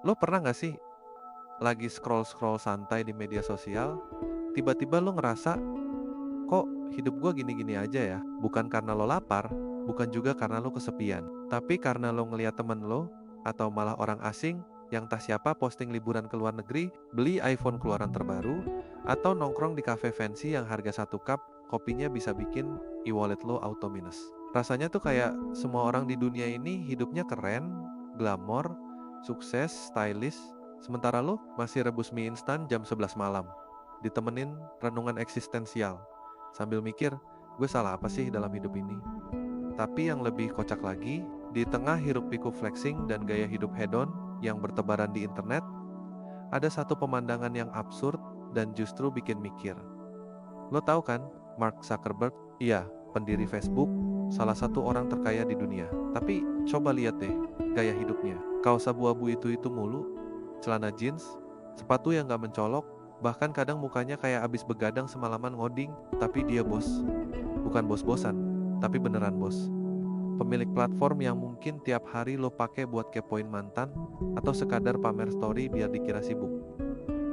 Lo pernah gak sih lagi scroll-scroll santai di media sosial, tiba-tiba lo ngerasa, kok hidup gue gini-gini aja ya? Bukan karena lo lapar, bukan juga karena lo kesepian, tapi karena lo ngeliat temen lo, atau malah orang asing yang tak siapa posting liburan ke luar negeri, beli iPhone keluaran terbaru, atau nongkrong di cafe fancy yang harga satu cup kopinya bisa bikin e-wallet lo auto minus. Rasanya tuh kayak semua orang di dunia ini hidupnya keren, glamor, sukses, stylish, sementara lo masih rebus mie instan jam 11 malam, ditemenin renungan eksistensial, sambil mikir, gue salah apa sih dalam hidup ini? Tapi yang lebih kocak lagi, di tengah hiruk-pikuk flexing dan gaya hidup hedon yang bertebaran di internet, ada satu pemandangan yang absurd dan justru bikin mikir. Lo tahu kan, Mark Zuckerberg? Iya, pendiri Facebook, salah satu orang terkaya di dunia. Tapi coba lihat deh gaya hidupnya. Kaos abu-abu itu mulu, celana jeans, sepatu yang gak mencolok, bahkan kadang mukanya kayak abis begadang semalaman ngoding. Tapi dia bos. Bukan bos-bosan, tapi beneran bos. Pemilik platform yang mungkin tiap hari lo pakai buat kepoin mantan atau sekadar pamer story biar dikira sibuk.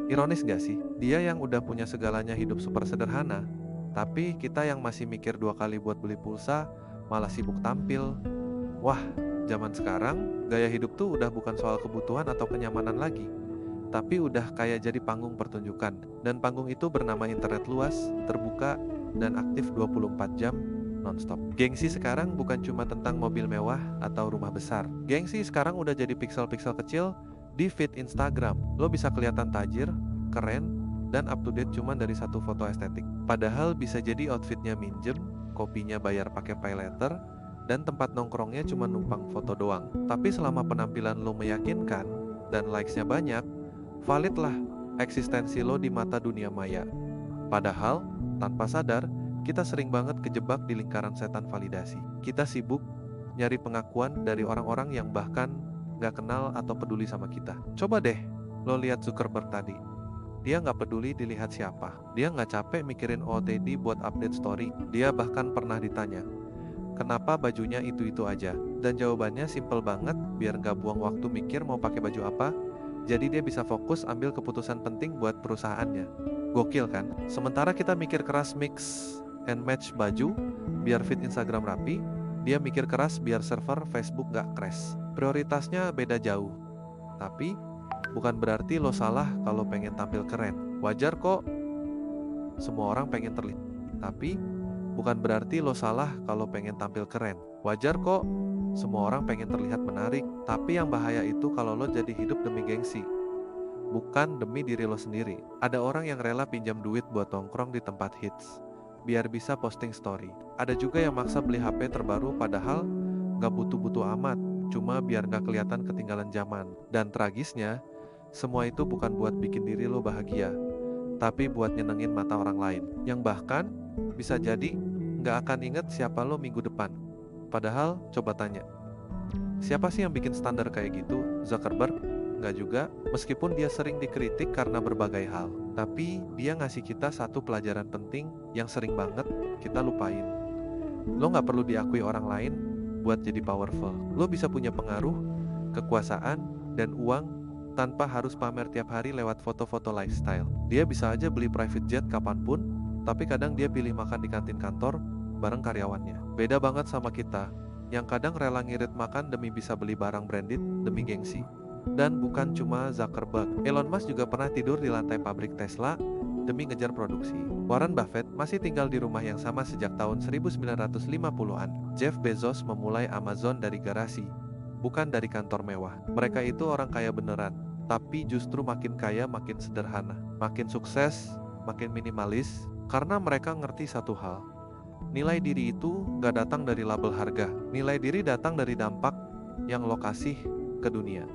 Ironis gak sih? Dia yang udah punya segalanya hidup super sederhana, tapi kita yang masih mikir dua kali buat beli pulsa, malah sibuk tampil. Wah, zaman sekarang gaya hidup tuh udah bukan soal kebutuhan atau kenyamanan lagi, tapi udah kayak jadi panggung pertunjukan. Dan panggung itu bernama internet luas, terbuka, dan aktif 24 jam nonstop. Gengsi sekarang bukan cuma tentang mobil mewah atau rumah besar. Gengsi sekarang udah jadi pixel-pixel kecil di feed Instagram. Lo bisa kelihatan tajir, keren, dan up to date cuma dari satu foto estetik. Padahal bisa jadi outfitnya minjem, kopinya bayar pakai pay letter, dan tempat nongkrongnya cuma numpang foto doang. Tapi selama penampilan lo meyakinkan dan likes-nya banyak, valid lah eksistensi lo di mata dunia maya. Padahal, tanpa sadar, kita sering banget kejebak di lingkaran setan validasi. Kita sibuk nyari pengakuan dari orang-orang yang bahkan gak kenal atau peduli sama kita. Coba deh lo lihat Zuckerberg tadi. Dia gak peduli dilihat siapa. Dia gak capek mikirin OOTD buat update story. Dia bahkan pernah ditanya, kenapa bajunya itu-itu aja? Dan jawabannya simple banget, biar gak buang waktu mikir mau pakai baju apa. Jadi dia bisa fokus ambil keputusan penting buat perusahaannya. Gokil kan? Sementara kita mikir keras mix and match baju biar feed Instagram rapi, dia mikir keras biar server Facebook gak crash. Prioritasnya beda jauh. Tapi bukan berarti lo salah kalau pengen tampil keren. Wajar kok semua orang pengen terlihat. Tapi bukan berarti lo salah kalau pengen tampil keren. Wajar kok semua orang pengen terlihat menarik. Tapi yang bahaya itu kalau lo jadi hidup demi gengsi, bukan demi diri lo sendiri. Ada orang yang rela pinjam duit buat nongkrong di tempat hits biar bisa posting story. Ada juga yang maksa beli HP terbaru padahal gak butuh-butuh amat, cuma biar gak kelihatan ketinggalan zaman. Dan tragisnya, semua itu bukan buat bikin diri lo bahagia, tapi buat nyenengin mata orang lain, yang bahkan bisa jadi gak akan inget siapa lo minggu depan. Padahal coba tanya, siapa sih yang bikin standar kayak gitu? Zuckerberg? Nggak juga, meskipun dia sering dikritik karena berbagai hal. Tapi dia ngasih kita satu pelajaran penting yang sering banget kita lupain. Lo nggak perlu diakui orang lain buat jadi powerful. Lo bisa punya pengaruh, kekuasaan, dan uang tanpa harus pamer tiap hari lewat foto-foto lifestyle. Dia bisa aja beli private jet kapanpun, tapi kadang dia pilih makan di kantin kantor bareng karyawannya. Beda banget sama kita, yang kadang rela ngirit makan demi bisa beli barang branded demi gengsi. Dan bukan cuma Zuckerberg, Elon Musk juga pernah tidur di lantai pabrik Tesla demi ngejar produksi. Warren Buffett masih tinggal di rumah yang sama sejak tahun 1950-an. Jeff Bezos memulai Amazon dari garasi, bukan dari kantor mewah. Mereka itu orang kaya beneran, tapi justru makin kaya makin sederhana, makin sukses makin minimalis, karena mereka ngerti satu hal. Nilai diri itu gak datang dari label harga. Nilai diri datang dari dampak yang lo kasih ke dunia.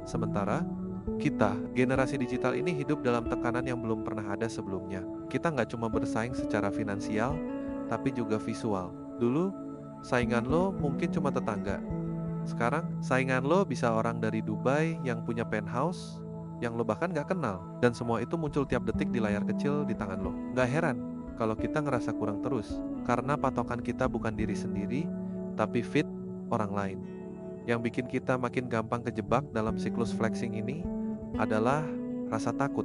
Sementara kita, generasi digital ini hidup dalam tekanan yang belum pernah ada sebelumnya. Kita gak cuma bersaing secara finansial, tapi juga visual. Dulu, saingan lo mungkin cuma tetangga. Sekarang, saingan lo bisa orang dari Dubai yang punya penthouse, yang lo bahkan gak kenal. Dan semua itu muncul tiap detik di layar kecil di tangan lo. Gak heran kalau kita ngerasa kurang terus, karena patokan kita bukan diri sendiri, tapi feed orang lain. Yang bikin kita makin gampang kejebak dalam siklus flexing ini adalah rasa takut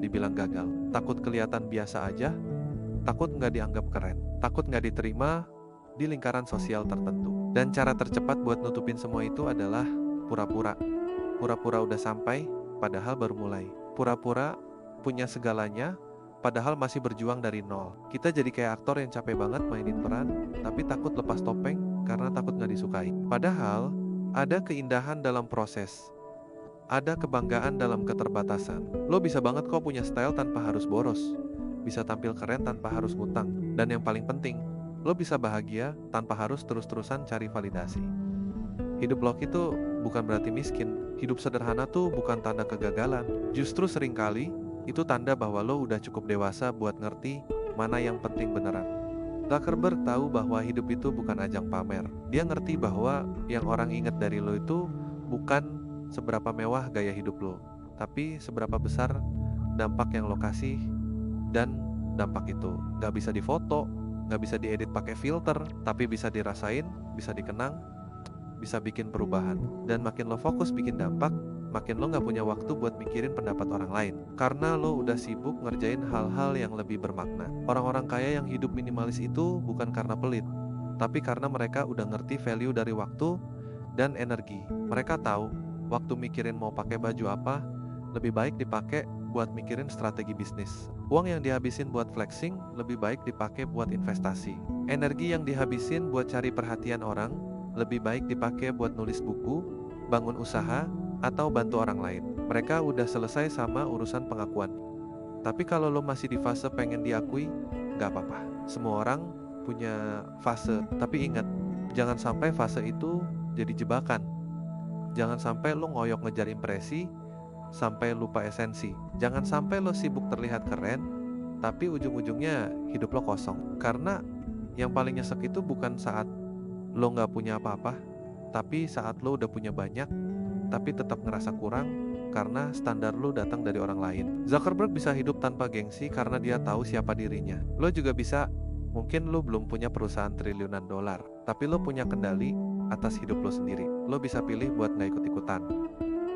dibilang gagal. Takut kelihatan biasa aja, takut nggak dianggap keren, takut nggak diterima di lingkaran sosial tertentu. Dan cara tercepat buat nutupin semua itu adalah pura-pura. Pura-pura udah sampai, padahal baru mulai. Pura-pura punya segalanya, padahal masih berjuang dari nol. Kita jadi kayak aktor yang capek banget mainin peran, tapi takut lepas topeng karena takut nggak disukai. Padahal, ada keindahan dalam proses. Ada kebanggaan dalam keterbatasan. Lo bisa banget kok punya style tanpa harus boros. Bisa tampil keren tanpa harus ngutang. Dan yang paling penting, lo bisa bahagia tanpa harus terus-terusan cari validasi. Hidup loki itu bukan berarti miskin. Hidup sederhana tuh bukan tanda kegagalan. Justru seringkali itu tanda bahwa lo udah cukup dewasa buat ngerti mana yang penting beneran. Zuckerberg tahu bahwa hidup itu bukan ajang pamer. Dia ngerti bahwa yang orang ingat dari lo itu bukan seberapa mewah gaya hidup lo, tapi seberapa besar dampak yang lo kasih. Dan dampak itu gak bisa difoto, gak bisa diedit pakai filter, tapi bisa dirasain, bisa dikenang, bisa bikin perubahan. Dan makin lo fokus bikin dampak, makin lo gak punya waktu buat mikirin pendapat orang lain, karena lo udah sibuk ngerjain hal-hal yang lebih bermakna. Orang-orang kaya yang hidup minimalis itu bukan karena pelit, tapi karena mereka udah ngerti value dari waktu dan energi. Mereka tahu waktu mikirin mau pakai baju apa, lebih baik dipakai buat mikirin strategi bisnis. Uang yang dihabisin buat flexing lebih baik dipakai buat investasi. Energi yang dihabisin buat cari perhatian orang lebih baik dipakai buat nulis buku, bangun usaha, atau bantu orang lain. Mereka udah selesai sama urusan pengakuan. Tapi kalau lo masih di fase pengen diakui, gak apa-apa. Semua orang punya fase, tapi ingat, jangan sampai fase itu jadi jebakan. Jangan sampai lo ngoyok ngejar impresi sampai lupa esensi. Jangan sampai lo sibuk terlihat keren, tapi ujung-ujungnya hidup lo kosong. Karena yang paling nyesek itu bukan saat lo gak punya apa-apa, tapi saat lo udah punya banyak, tapi tetap ngerasa kurang karena standar lo datang dari orang lain. Zuckerberg bisa hidup tanpa gengsi karena dia tahu siapa dirinya. Lo juga bisa. Mungkin lo belum punya perusahaan triliunan dolar, tapi lo punya kendali atas hidup lo sendiri. Lo bisa pilih buat gak ikut-ikutan.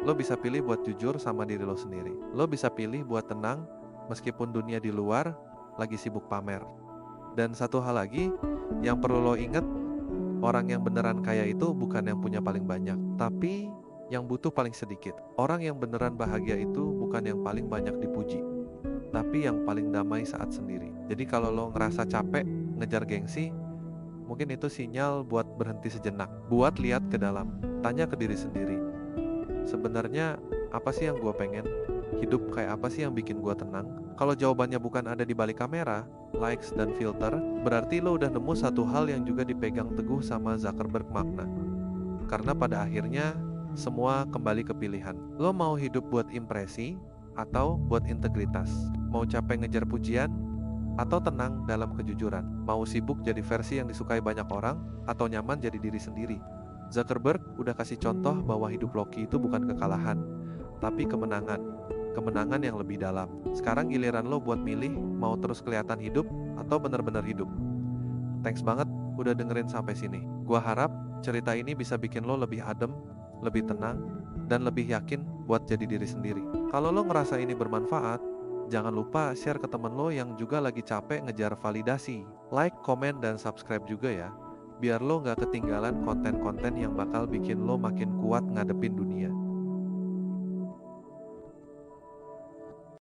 Lo bisa pilih buat jujur sama diri lo sendiri. Lo bisa pilih buat tenang meskipun dunia di luar lagi sibuk pamer. Dan satu hal lagi yang perlu lo ingat, orang yang beneran kaya itu bukan yang punya paling banyak, tapi yang butuh paling sedikit. Orang yang beneran bahagia itu bukan yang paling banyak dipuji, tapi yang paling damai saat sendiri. Jadi kalau lo ngerasa capek ngejar gengsi, mungkin itu sinyal buat berhenti sejenak, buat lihat ke dalam, tanya ke diri sendiri, sebenarnya apa sih yang gue pengen? Hidup kayak apa sih yang bikin gue tenang? Kalau jawabannya bukan ada di balik kamera, likes dan filter, berarti lo udah nemu satu hal yang juga dipegang teguh sama Zuckerberg, makna. Karena pada akhirnya semua kembali ke pilihan. Lo mau hidup buat impresi atau buat integritas? Mau capek ngejar pujian atau tenang dalam kejujuran? Mau sibuk jadi versi yang disukai banyak orang atau nyaman jadi diri sendiri? Zuckerberg udah kasih contoh bahwa hidup loki itu bukan kekalahan, tapi kemenangan. Kemenangan yang lebih dalam. Sekarang giliran lo buat milih mau terus kelihatan hidup atau benar-benar hidup. Thanks banget udah dengerin sampai sini. Gua harap cerita ini bisa bikin lo lebih adem, lebih tenang, dan lebih yakin buat jadi diri sendiri. Kalau lo ngerasa ini bermanfaat, jangan lupa share ke temen lo yang juga lagi capek ngejar validasi. Like, komen, dan subscribe juga ya, biar lo gak ketinggalan konten-konten yang bakal bikin lo makin kuat ngadepin dunia.